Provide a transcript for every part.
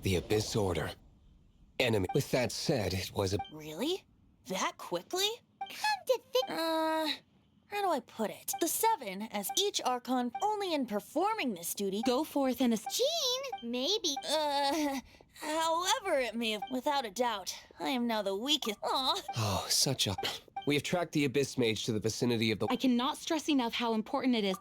The Abyss Order. Enemy. With that said, it was a... Really? That quickly? Come to think... how do I put it? The Seven, as each Archon, only in performing this duty, go forth and... Jean, maybe. However it may have... Without a doubt, I am now the weakest... Aw. Oh, such a... We have tracked the Abyss Mage to the vicinity of the... I cannot stress enough how important it is.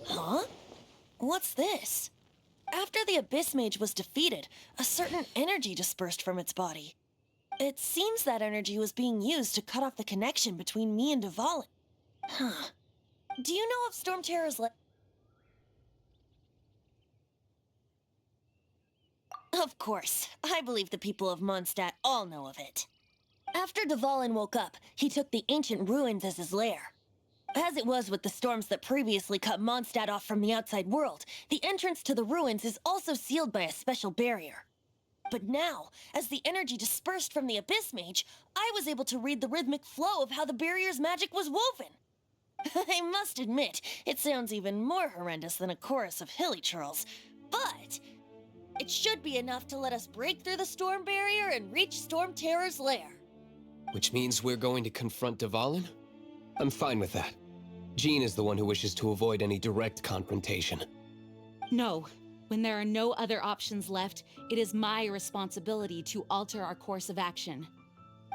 Huh? What's this? After the Abyss Mage was defeated, a certain energy dispersed from its body. It seems that energy was being used to cut off the connection between me and Dvalin. Huh. Do you know of Stormterror's Of course. I believe the people of Mondstadt all know of it. After Dvalin woke up, he took the ancient ruins as his lair. As it was with the storms that previously cut Mondstadt off from the outside world, the entrance to the ruins is also sealed by a special barrier. But now, as the energy dispersed from the Abyss Mage, I was able to read the rhythmic flow of how the barrier's magic was woven. I must admit, it sounds even more horrendous than a chorus of hilly churls, but it should be enough to let us break through the storm barrier and reach Stormterror's lair. Which means we're going to confront Dvalin? I'm fine with that. Jean is the one who wishes to avoid any direct confrontation. No. When there are no other options left, it is my responsibility to alter our course of action.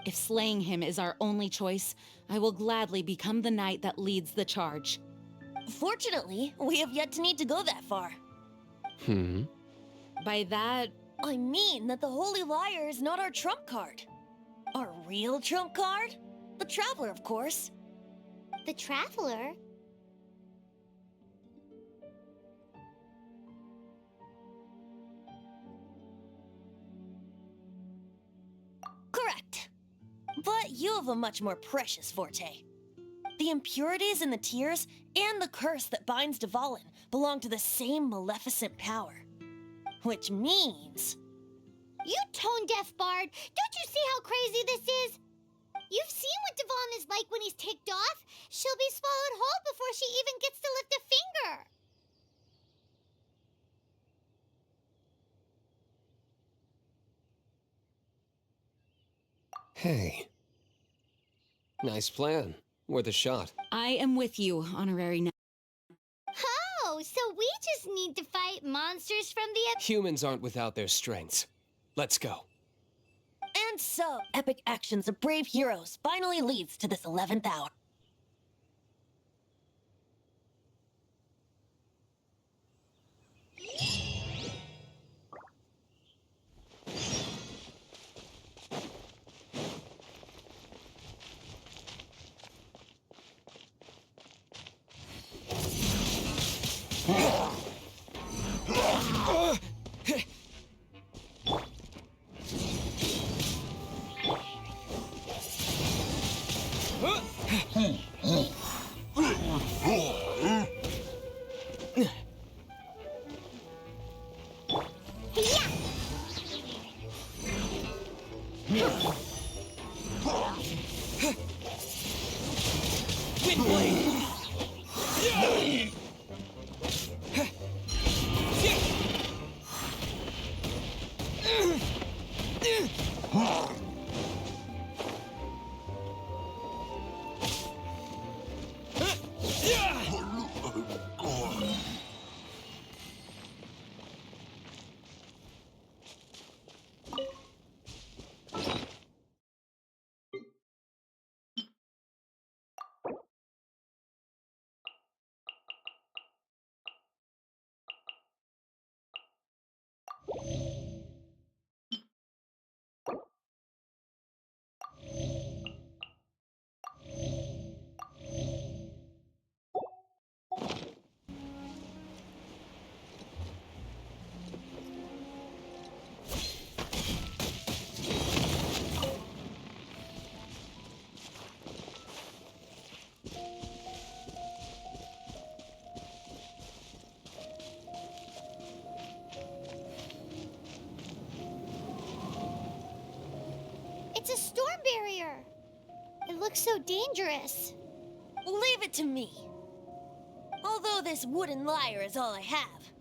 If slaying him is our only choice, I will gladly become the knight that leads the charge. Fortunately, we have yet to need to go that far. By that... I mean that the Holy Liar is not our trump card. Our real trump card? The Traveler, of course. The Traveler? Correct. But you have a much more precious forte. The impurities in the tears and the curse that binds Dvalin belong to the same maleficent power. Which means... You tone-deaf bard! Don't you see how crazy this is? You've seen what Dvalin is like when he's ticked off. She'll be swallowed whole before she even gets to lift a finger. Hey. Nice plan. Worth a shot. I am with you, honorary knight. Oh, so we just need to fight monsters from the... Humans aren't without their strengths. Let's go. And so, epic actions of brave heroes finally leads to this 11th hour. Windblade! It's a storm barrier. It looks so dangerous. Leave it to me. Although this wooden lyre is all I have.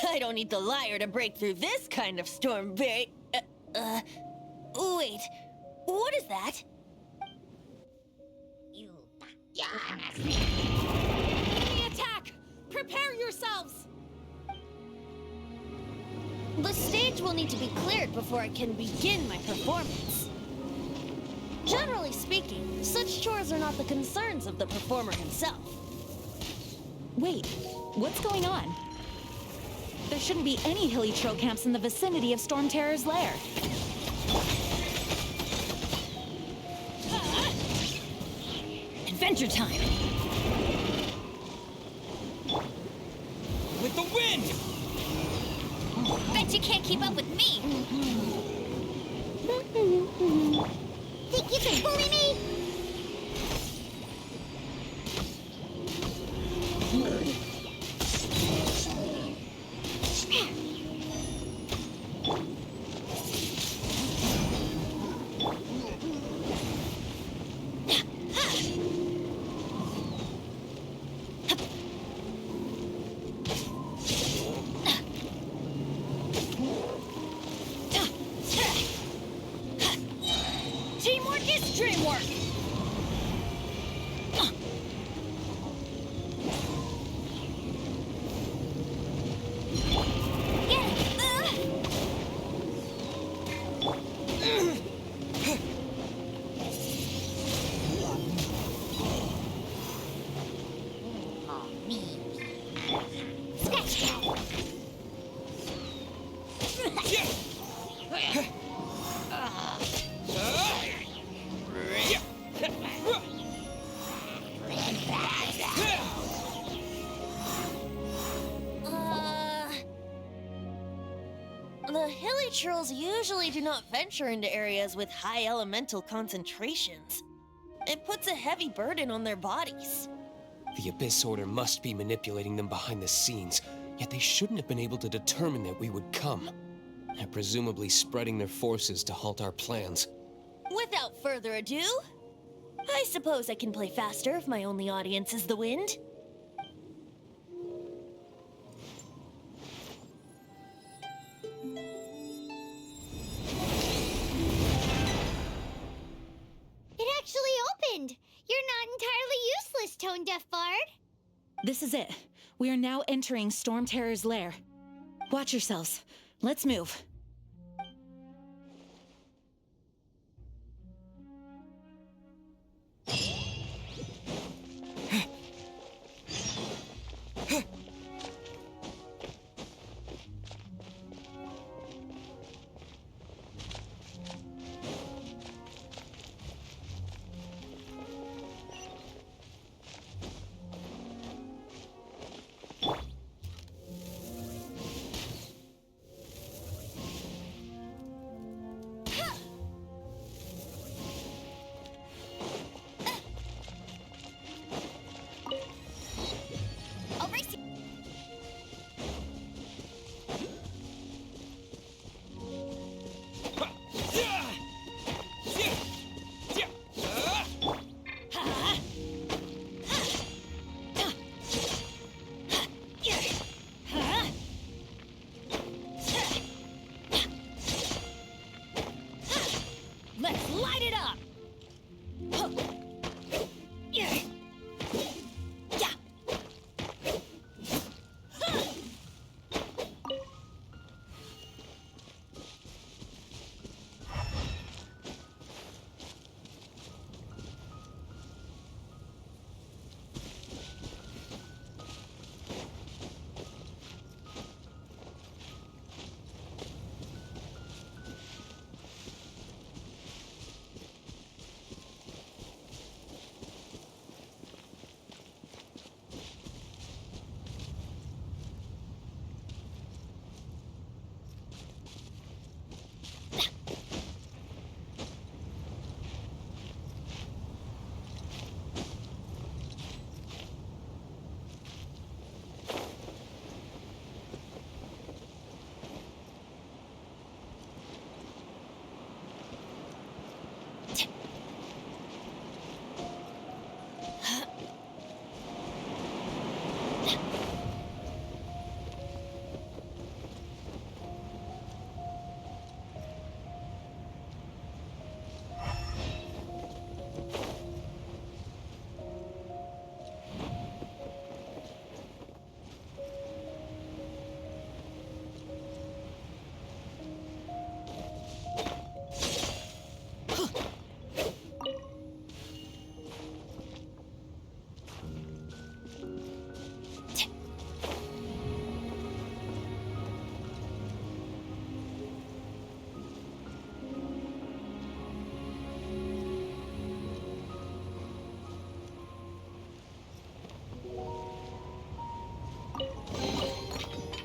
I don't need the lyre to break through this kind of storm wait, what is that? Enemy attack! Prepare yourselves! The stage will need to be cleared before I can begin my performance. Generally speaking, such chores are not the concerns of the performer himself. Wait, what's going on? There shouldn't be any hilly trail camps in the vicinity of Stormterror's lair. Adventure time! With the wind! Bet you can't keep up with me. Think you can bully me? Teamwork is dreamwork! Scratch that. The hilly trolls usually do not venture into areas with high elemental concentrations. It puts a heavy burden on their bodies. The Abyss Order must be manipulating them behind the scenes, yet they shouldn't have been able to determine that we would come. They're presumably spreading their forces to halt our plans. Without further ado, I suppose I can play faster if my only audience is the wind. It actually opened. You're not entirely useless, Tone Deaf Bard. This is it. We are now entering Stormterror's lair. Watch yourselves. Let's move. Let's light it up! Huh. Yeah. Yeah. Huh.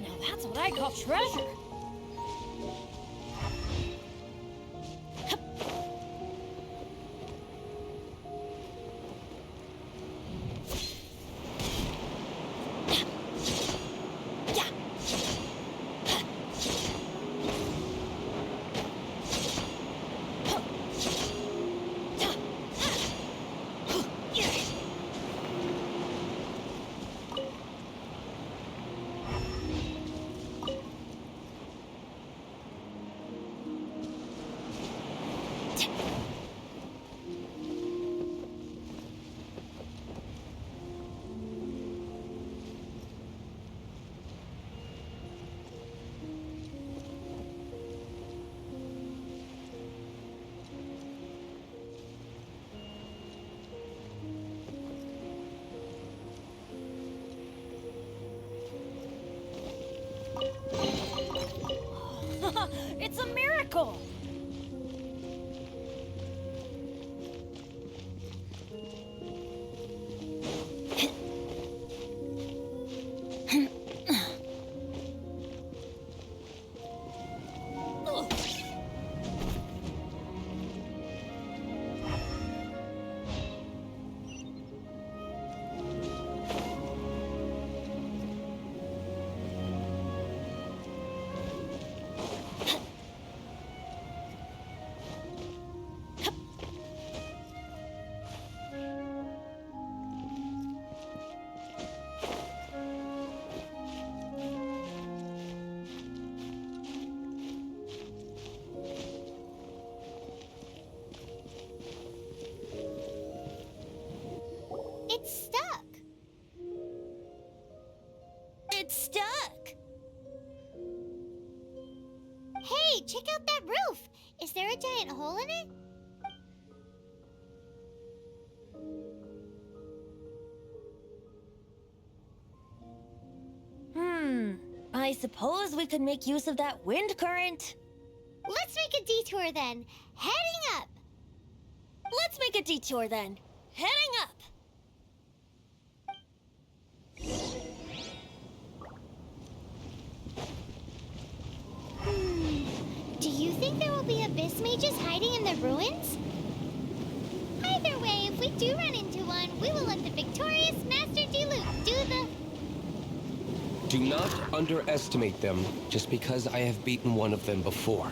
Now that's what I call treasure. It's a miracle! It's stuck. It's stuck! Hey, check out that roof. Is there a giant hole in it? I suppose we could make use of that wind current. Let's make a detour then. Heading up. Let's make a detour then. Heading up! Do you think there will be abyss mages hiding in the ruins? Either way, if we do run into one, we will let the victorious Master Diluc do the... Do not underestimate them just because I have beaten one of them before.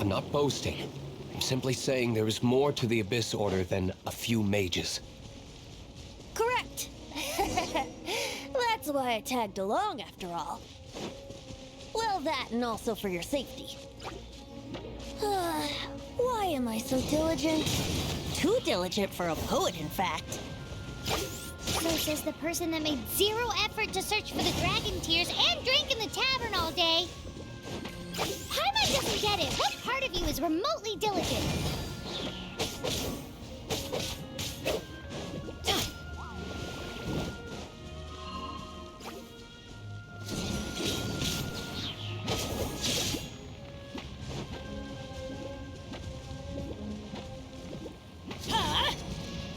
I'm not boasting. I'm simply saying there is more to the Abyss Order than a few mages. Correct! That's why I tagged along after all. Well, that and also for your safety. am I so diligent? Too diligent for a poet, in fact. So says the person that made zero effort to search for the dragon tears and drank in the tavern all day. Paimon doesn't get it. What part of you is remotely diligent?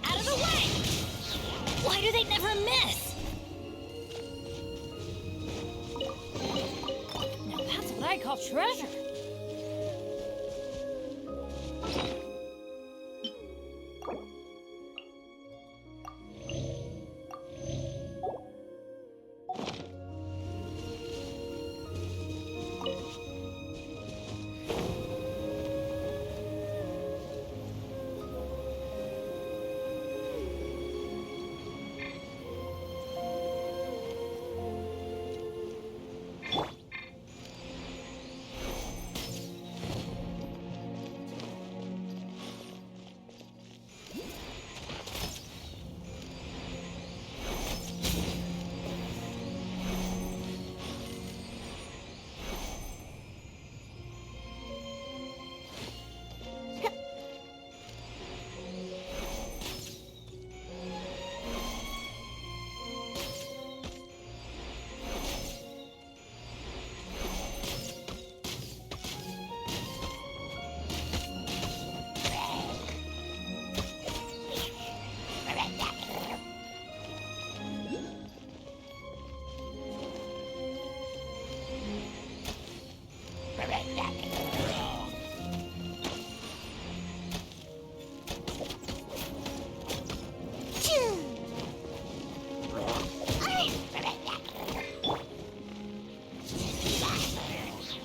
Out of the way! Why do they never miss? Now that's what I call treasure.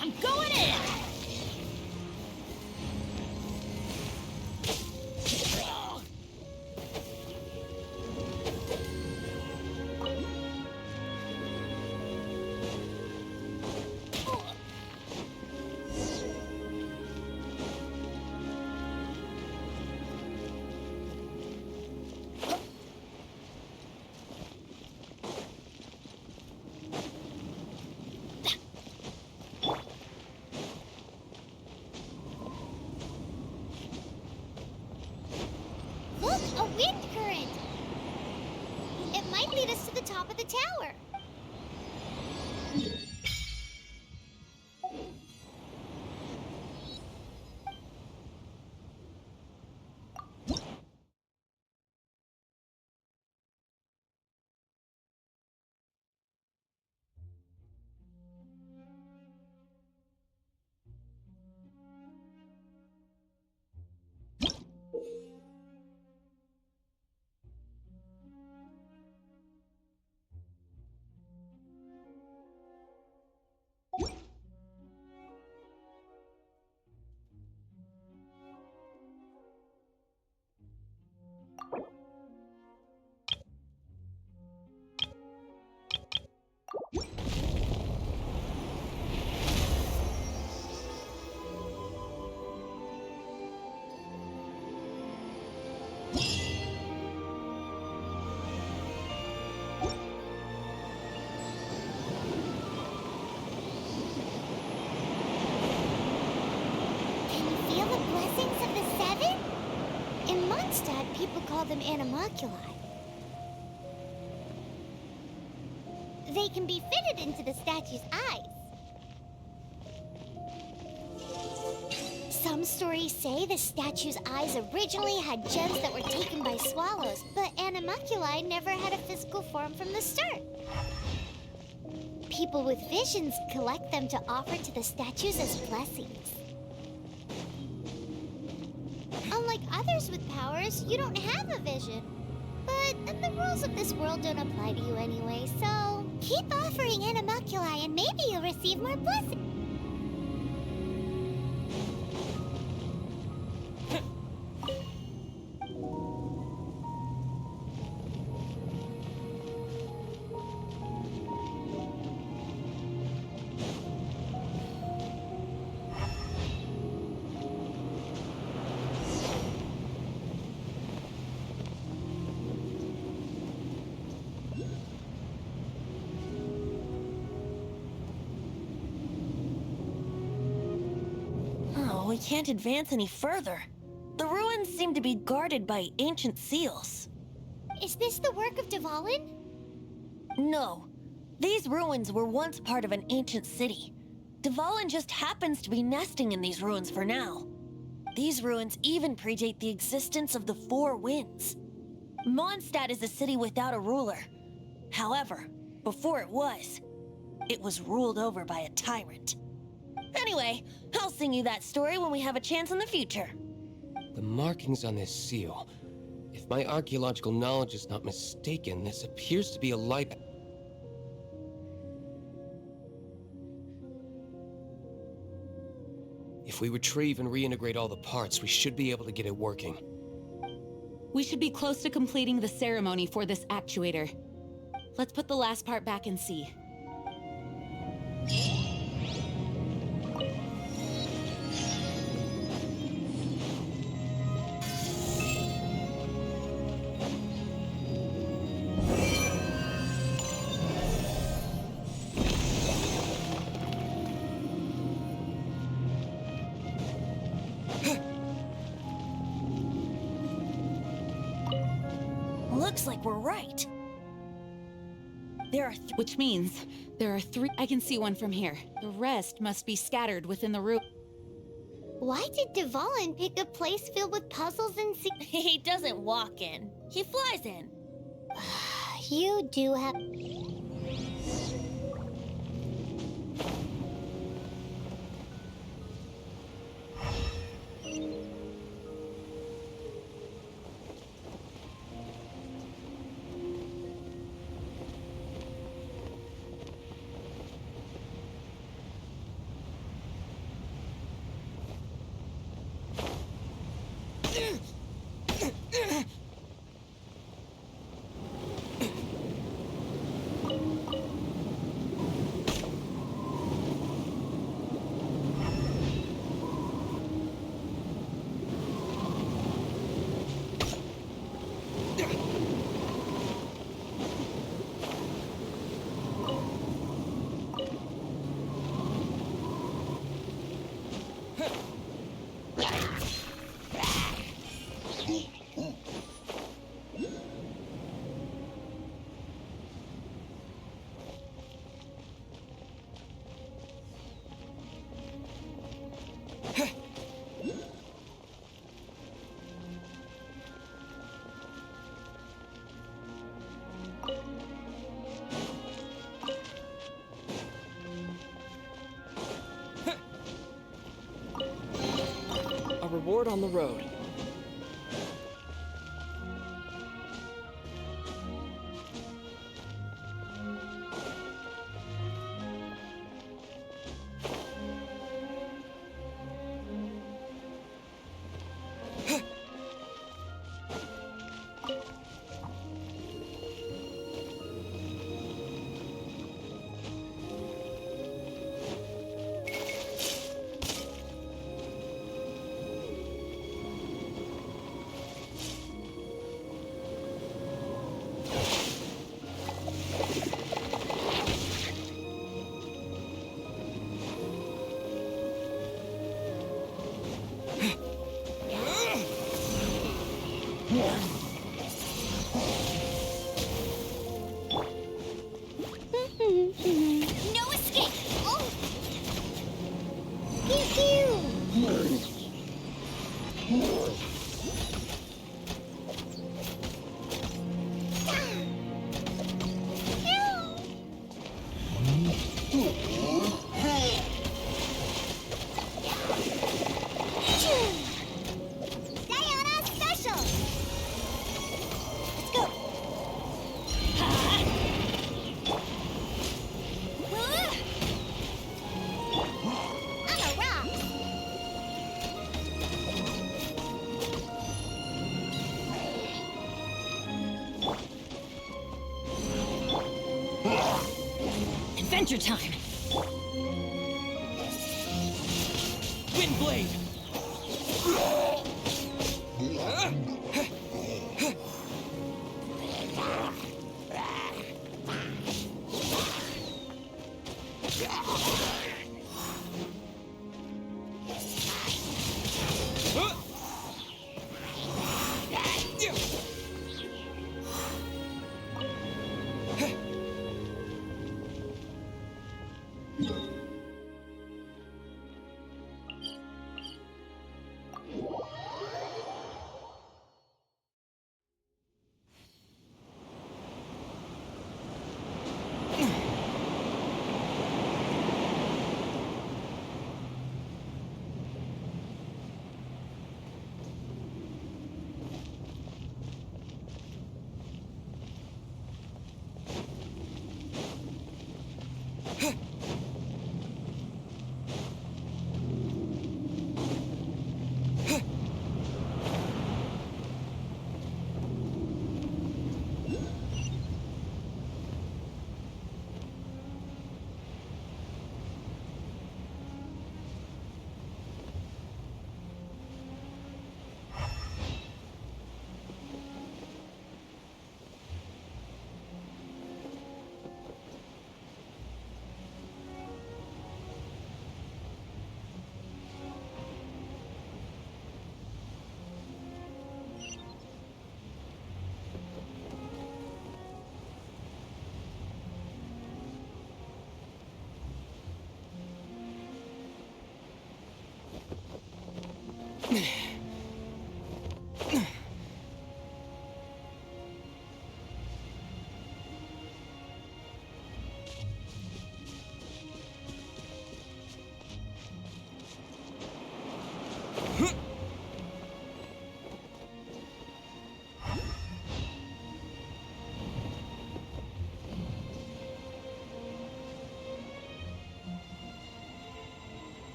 I'm going in! Look, a wind current! It might lead us to the top of the tower. Can you feel the blessings of the seven? In Mondstadt, people call them animalculi. They can be fitted into the statue's eyes. Some stories say the statue's eyes originally had gems that were taken by swallows, but animalculi never had a physical form from the start. People with visions collect them to offer to the statues as blessings. Unlike others with powers, you don't have a vision. But the rules of this world don't apply to you anyway, so keep offering animalculi and maybe you'll receive more blessings. we can't advance any further. The ruins seem to be guarded by ancient seals. Is this the work of Dvalin? No. These ruins were once part of an ancient city. Dvalin just happens to be nesting in these ruins for now. These ruins even predate the existence of the Four Winds. Mondstadt is a city without a ruler. However, before it was ruled over by a tyrant. Anyway, I'll sing you that story when we have a chance in the future. The markings on this seal. If my archaeological knowledge is not mistaken, this appears to be a light. If we retrieve and reintegrate all the parts, we should be able to get it working. We should be close to completing the ceremony for this actuator. Let's put the last part back and see. Looks like we're right. There are Which means there are 3. I can see one from here. The rest must be scattered within the room. Why did Dvalin pick a place filled with puzzles and He doesn't walk in. He flies in. You do have... A reward on the road. No escape! Oh! Pew pew! Sayonara special! Let's go! I'm a rock! Adventure time! Windblade!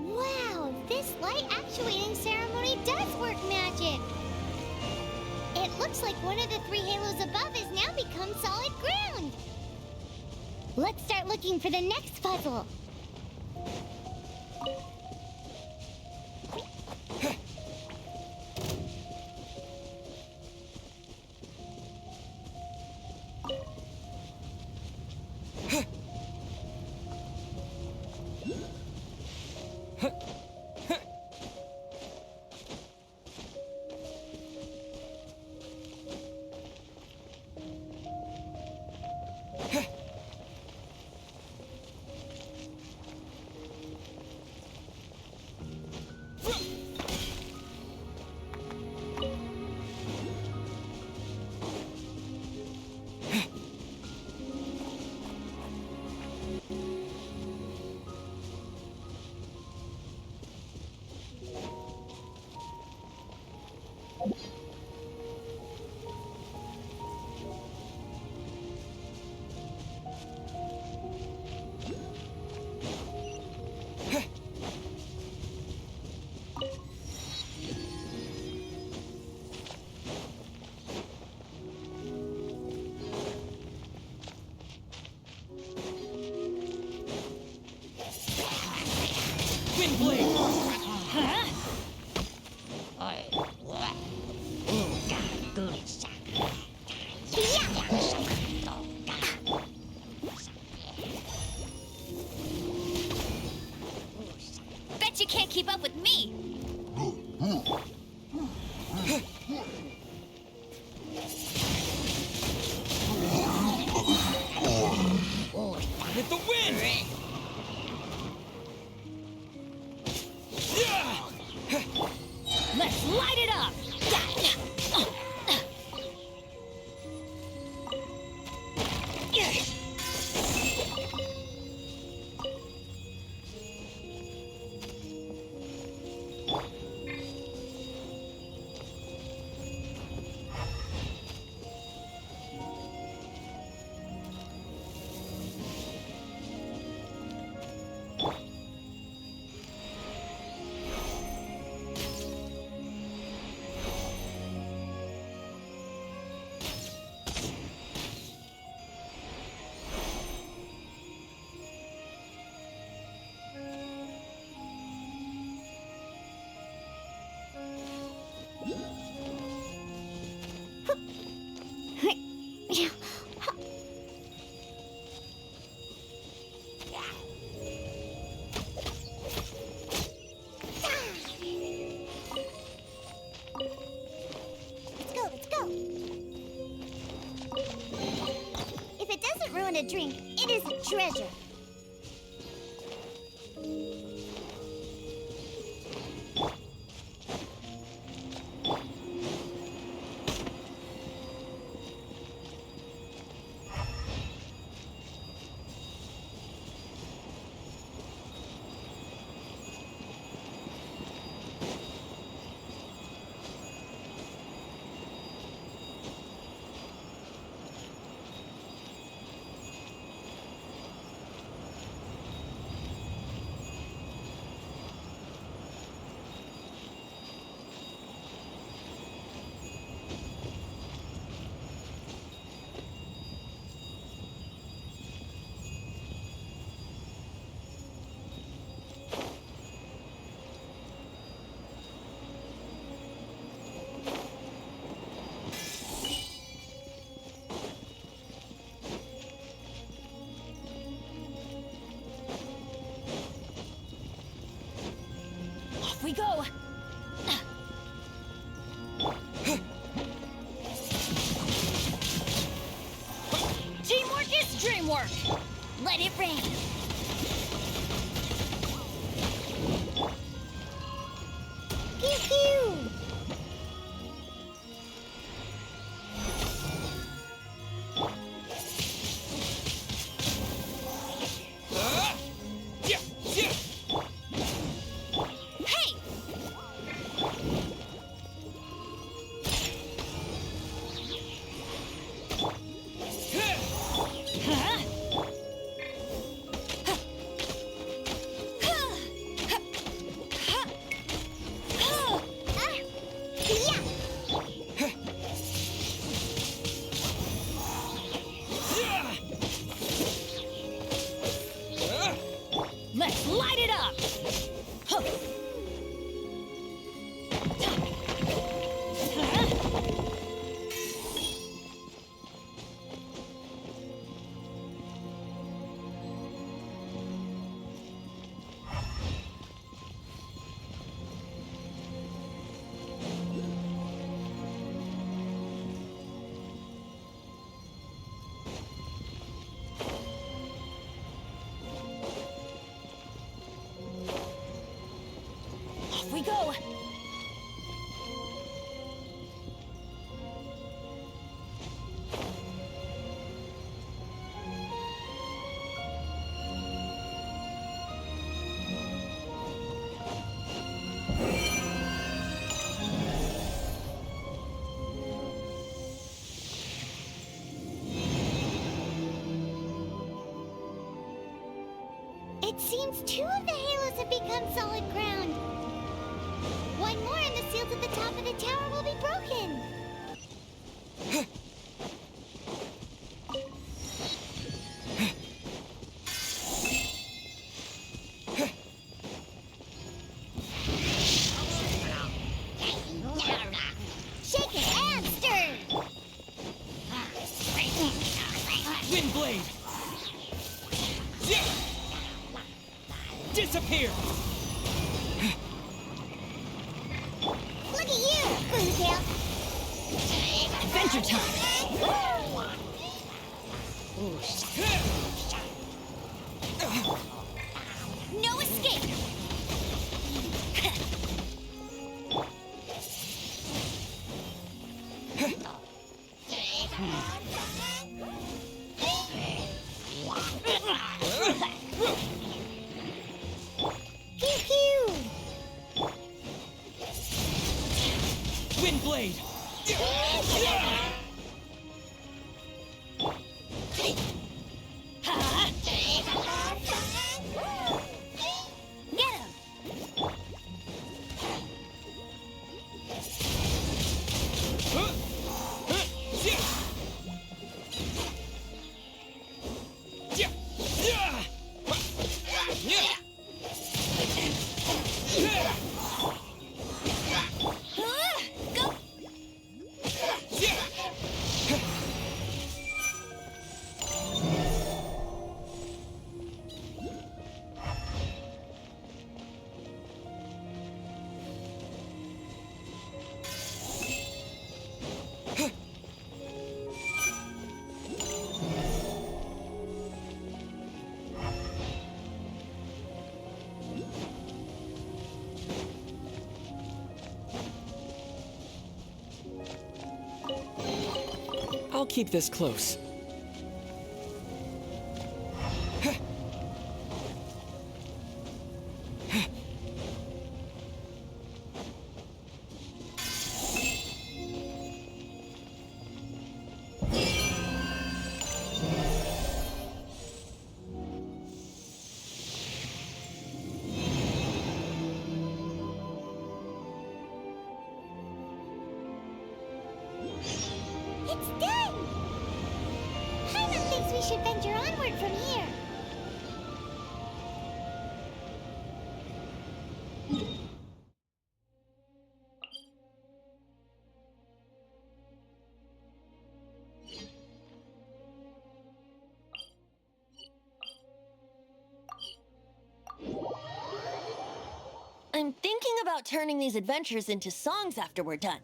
Wow, this light actuating ceremony does work magic. It looks like one of the three halos above has now become solid ground. Let's start looking for the next puzzle. Bet you can't keep up with me. With the wind! Let's light it up. a drink. It is a treasure. Off we go! Teamwork is dreamwork! Let it rain. Pew pew! Yeah, yeah. Hey! Let's light it up! Off we go! It seems 2 of the halos have become solid ground. 1 more and the seals at the top of the tower will be broken. Shake it and stir. Wind blade. Yeah. Disappear. Look at you, Boomtail. Adventure time! No escape! Pew pew. Wind blade. keep this close. It's done! Paimon thinks we should venture onward from here. I'm thinking about turning these adventures into songs after we're done.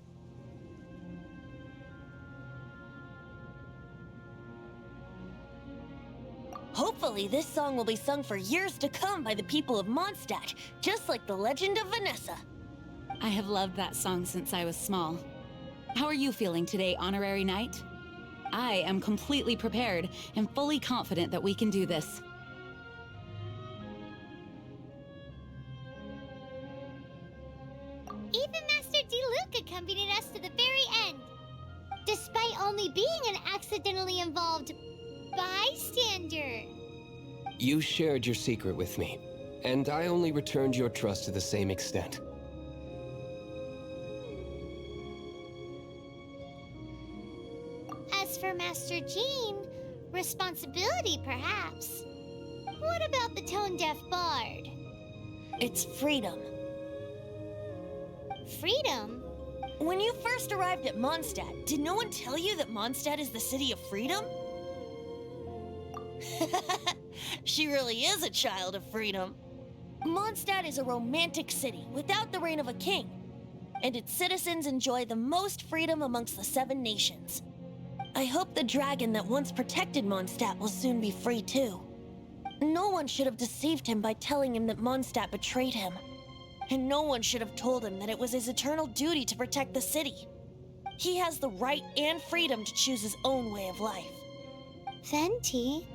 Hopefully, this song will be sung for years to come by the people of Mondstadt, just like the legend of Vanessa. I have loved that song since I was small. How are you feeling today, Honorary Knight? I am completely prepared and fully confident that we can do this. Even Master Diluc accompanied us to the very end, despite only being an accidentally involved bystander. You shared your secret with me, and I only returned your trust to the same extent. As for Master Jean, responsibility perhaps. What about the tone-deaf bard? It's freedom. Freedom? When you first arrived at Mondstadt, did no one tell you that Mondstadt is the city of freedom? She really is a child of freedom. Mondstadt is a romantic city without the reign of a king, and its citizens enjoy the most freedom amongst the 7 nations. I hope the dragon that once protected Mondstadt will soon be free too. No one should have deceived him by telling him that Mondstadt betrayed him. And no one should have told him that it was his eternal duty to protect the city. He has the right and freedom to choose his own way of life. Venti?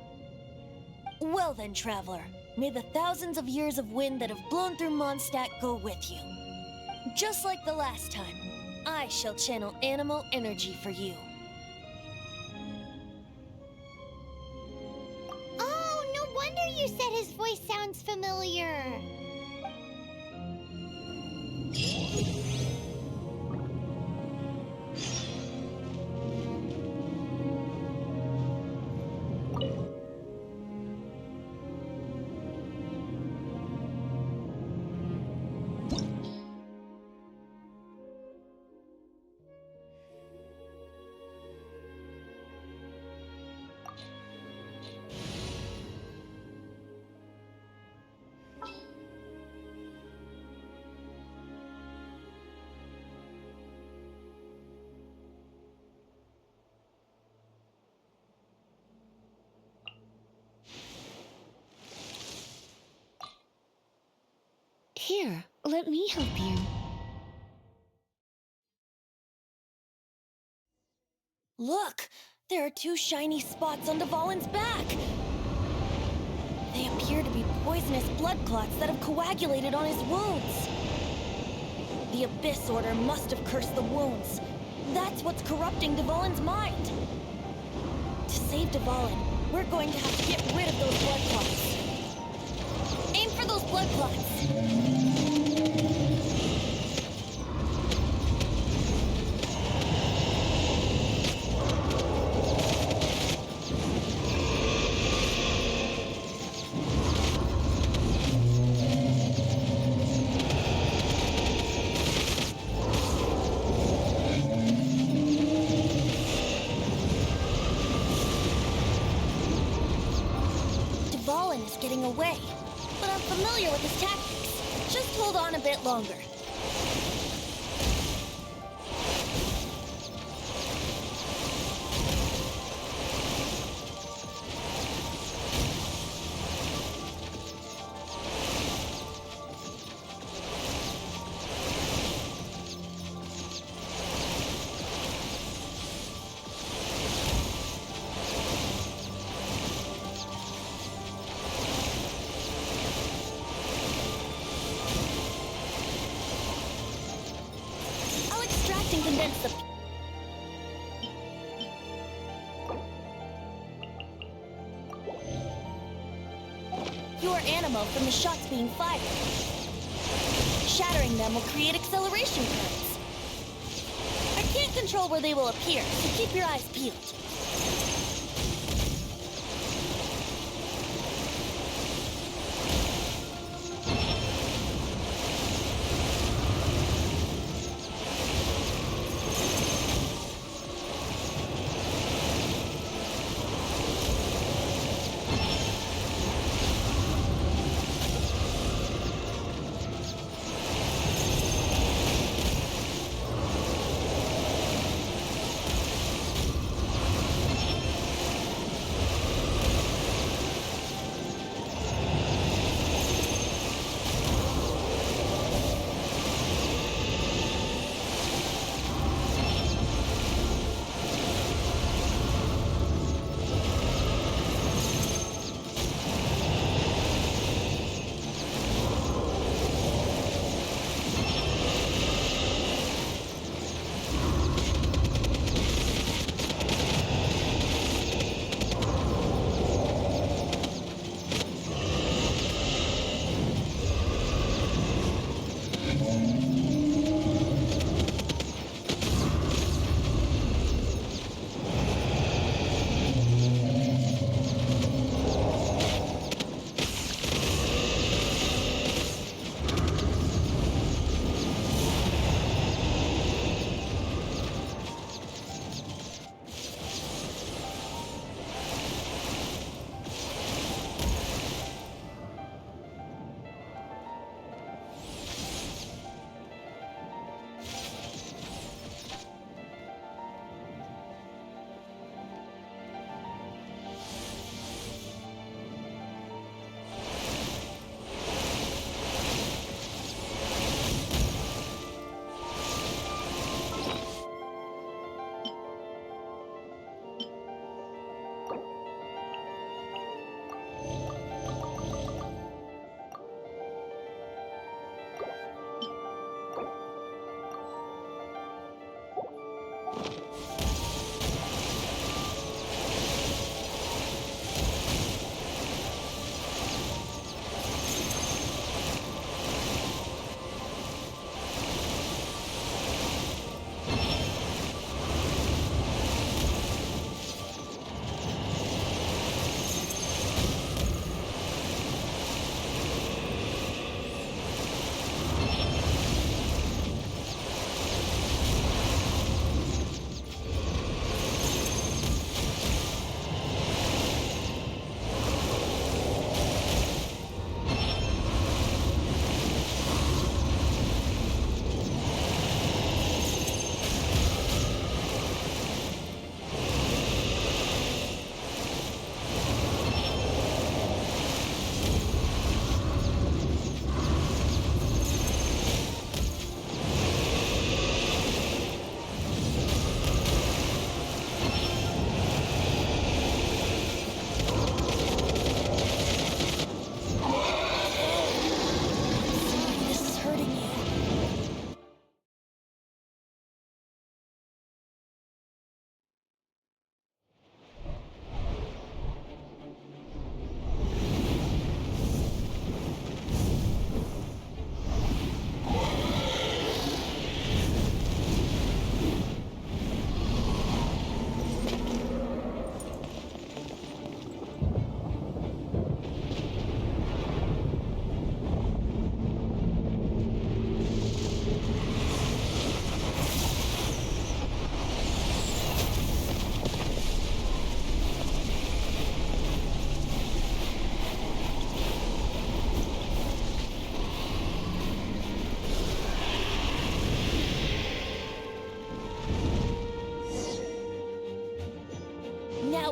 Well then, traveler, may the thousands of years of wind that have blown through Mondstadt go with you. Just like the last time, I shall channel animal energy for you. Oh, no wonder you said his voice sounds familiar. Here, let me help you. Look! There are 2 shiny spots on Dvalin's back! They appear to be poisonous blood clots that have coagulated on his wounds. The Abyss Order must have cursed the wounds. That's what's corrupting Dvalin's mind. To save Dvalin, we're going to have to get rid of those blood clots. Aim for those blood clots! Dvalin is getting away, but I'm familiar with his tactics. Just hold on a bit longer. block your animo from the shots being fired. Shattering them will create acceleration currents. I can't control where they will appear, so keep your eyes peeled.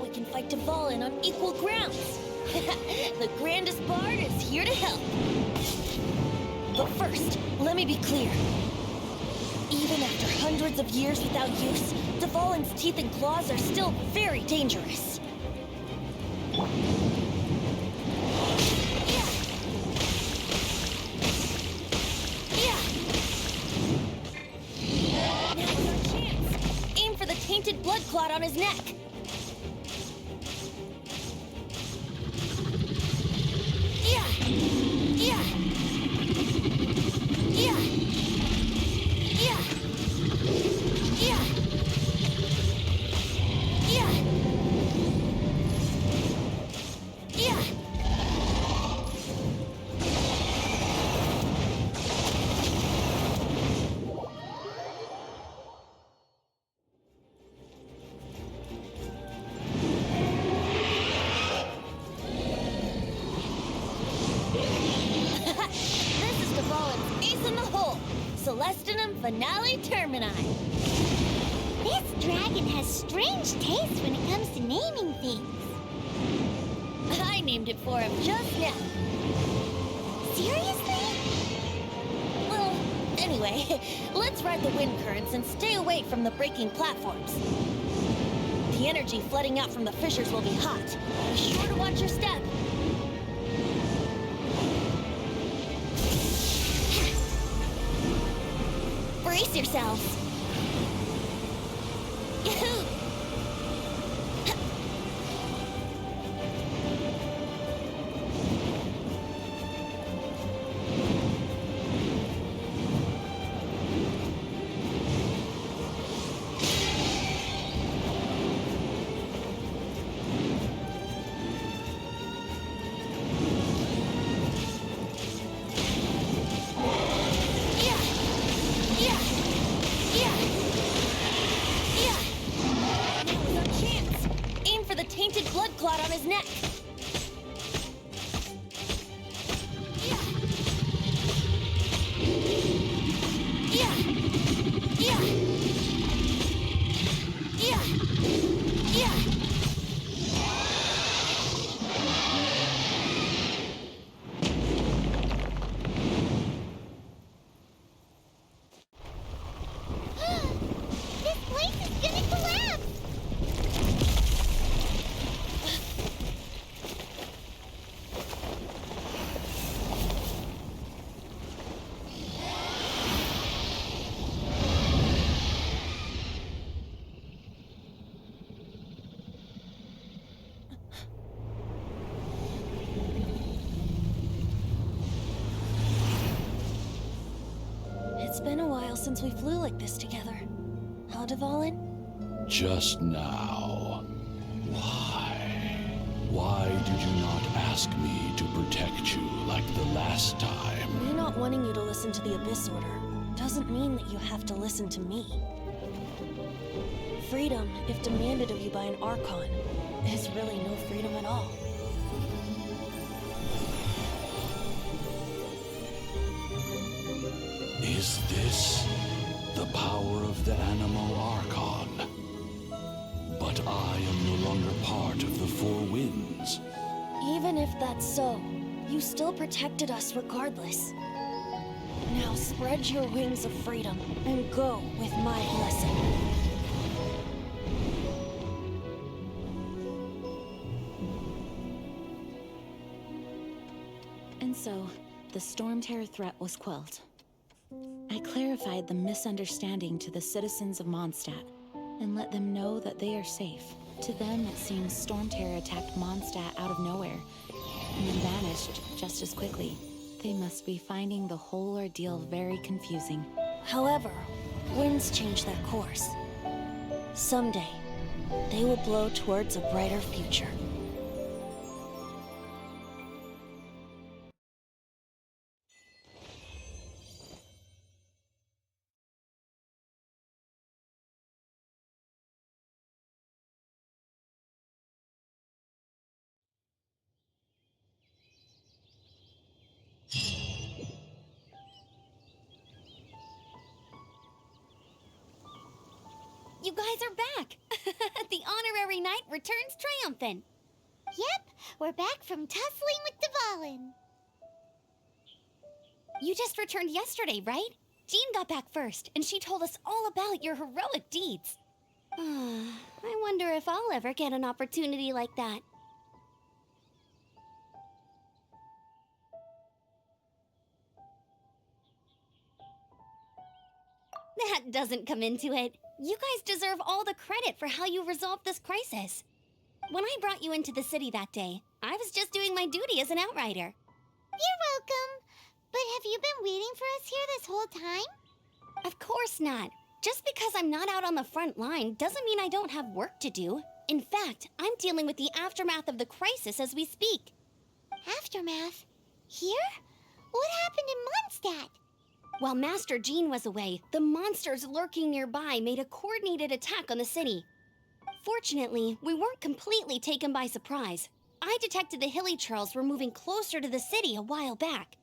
We can fight Dvalin on equal grounds. The grandest bard is here to help. But first, let me be clear. Even after hundreds of years without use, Dvalin's teeth and claws are still very dangerous. Now's our chance. Aim for the tainted blood clot on his neck. Yeah. finale termini. This dragon has strange taste when it comes to naming things. I named it for him just now. Seriously? Well, anyway, let's ride the wind currents and stay away from the breaking platforms. The energy flooding out from the fissures will be hot. Be sure to watch your step. Brace yourselves. Yahoo! Tainted blood clot on his neck. This place is gonna collapse! It's been a while since we flew like this together. Huh, Dvalin? Just now. Why? Why did you not ask me to protect you like the last time? Me not wanting you to listen to the Abyss Order doesn't mean that you have to listen to me. Freedom, if demanded of you by an Archon, is really no freedom at all. Is this the power of the Animo Archon? But I am no longer part of the Four Winds. Even if that's so, you still protected us regardless. Now spread your wings of freedom and go with my blessing. And so, the Stormterror threat was quelled. I clarified the misunderstanding to the citizens of Mondstadt and let them know that they are safe. To them, it seems Stormterror attacked Mondstadt out of nowhere and then vanished just as quickly. They must be finding the whole ordeal very confusing. However, winds change their course. Someday, they will blow towards a brighter future. You guys are back! The honorary knight returns triumphant. Yep, we're back from tussling with Dvalin. You just returned yesterday, right? Jean got back first, and she told us all about your heroic deeds. I wonder if I'll ever get an opportunity like that. That doesn't come into it. You guys deserve all the credit for how you resolved this crisis. When I brought you into the city that day, I was just doing my duty as an outrider. You're welcome. But have you been waiting for us here this whole time? Of course not. Just because I'm not out on the front line doesn't mean I don't have work to do. In fact, I'm dealing with the aftermath of the crisis as we speak. Aftermath? Here? What happened in Mondstadt? While Master Jean was away, the monsters lurking nearby made a coordinated attack on the city. Fortunately, we weren't completely taken by surprise. I detected the Hilly Churls were moving closer to the city a while back.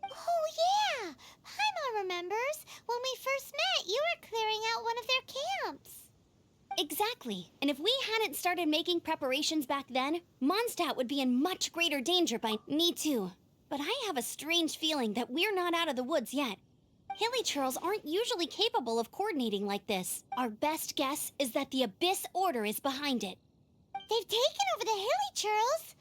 Oh, Yeah, Paimon remembers. When we first met, you were clearing out one of their camps. Exactly. And if we hadn't started making preparations back then, Mondstadt would be in much greater danger by— Me too. But I have a strange feeling that we're not out of the woods yet. Hilly Churls aren't usually capable of coordinating like this. Our best guess is that the Abyss Order is behind it. They've taken over the Hilly Churls.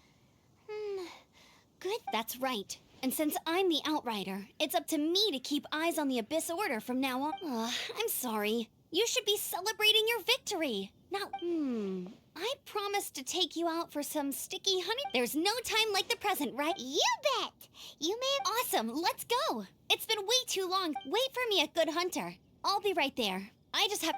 Good, that's right. And since I'm the Outrider, it's up to me to keep eyes on the Abyss Order from now on. I'm sorry. You should be celebrating your victory. Now, I promised to take you out for some sticky honey. There's no time like the present, right? You bet. You may have... Awesome, let's go. It's been way too long. Wait for me at Good Hunter. I'll be right there. I just have...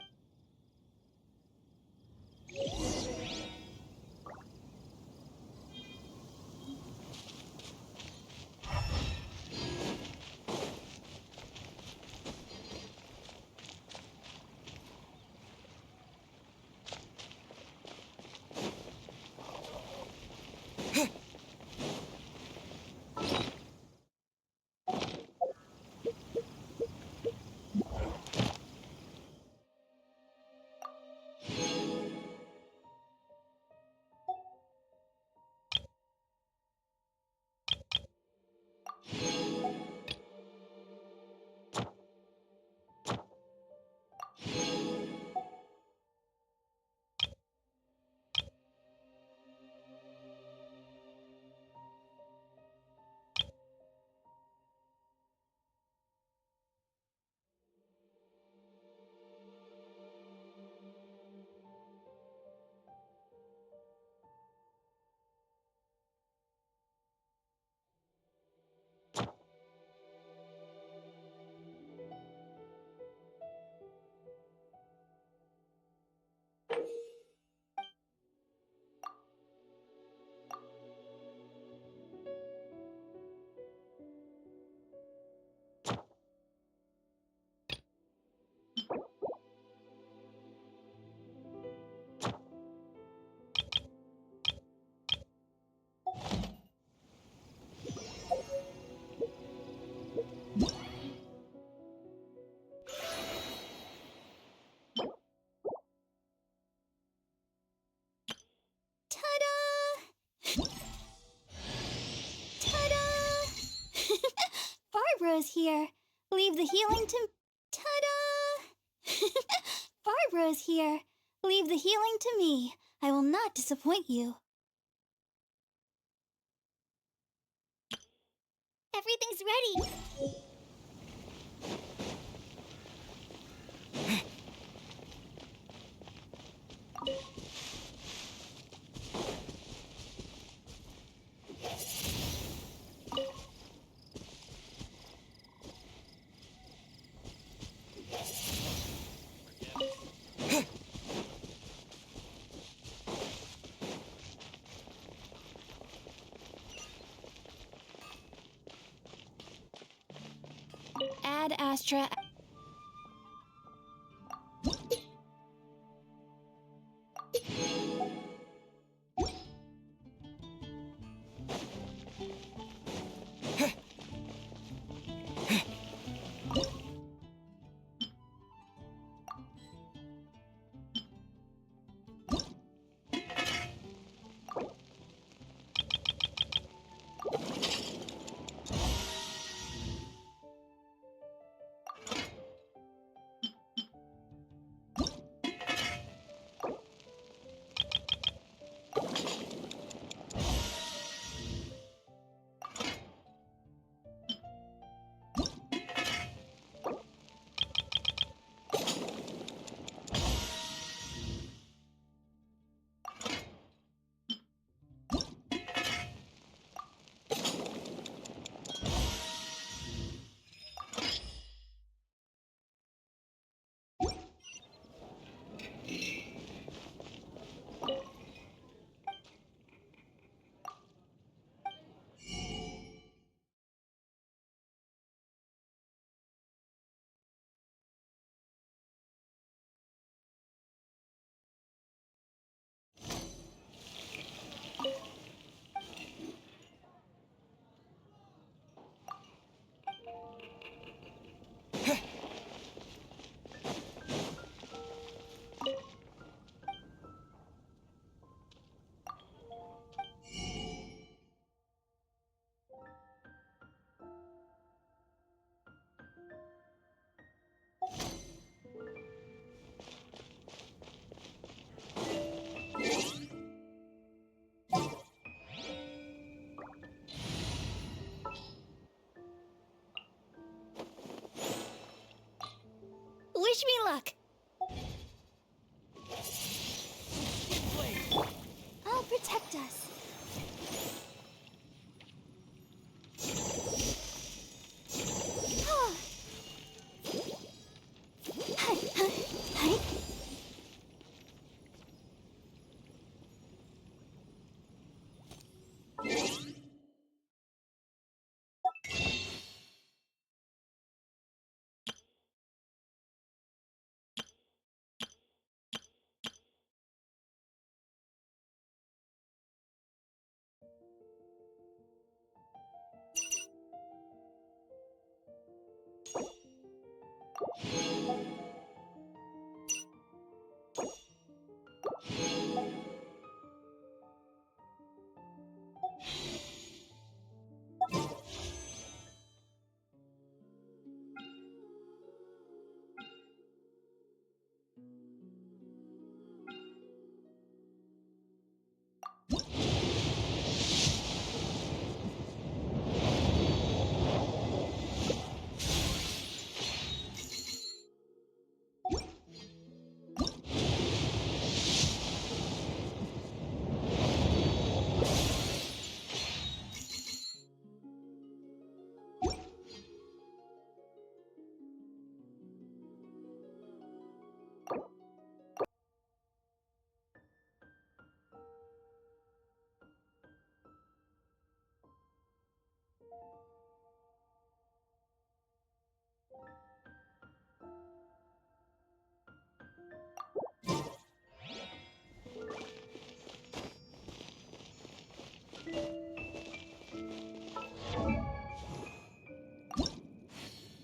Barbara's here. Leave the healing to... Ta-da! Barbara's here. Leave the healing to me. I will not disappoint you. Everything's ready. Ad Astra... luck. Wind blade. I'll protect us. Oh. Hi, hi, hi.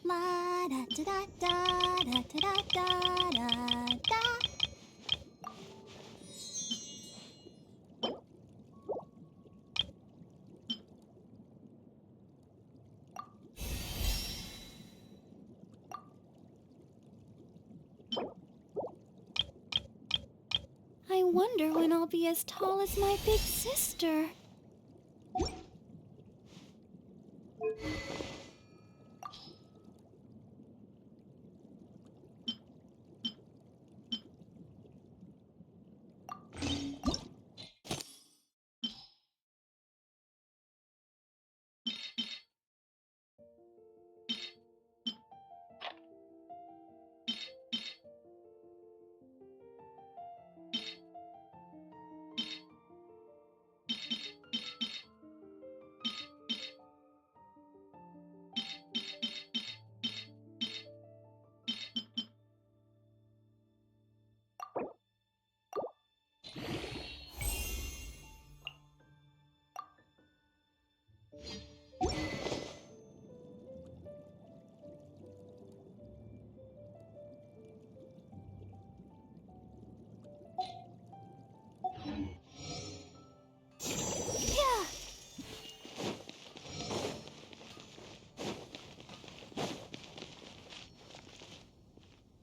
La da da da da da da da da. I wonder when I'll be as tall as my big sister.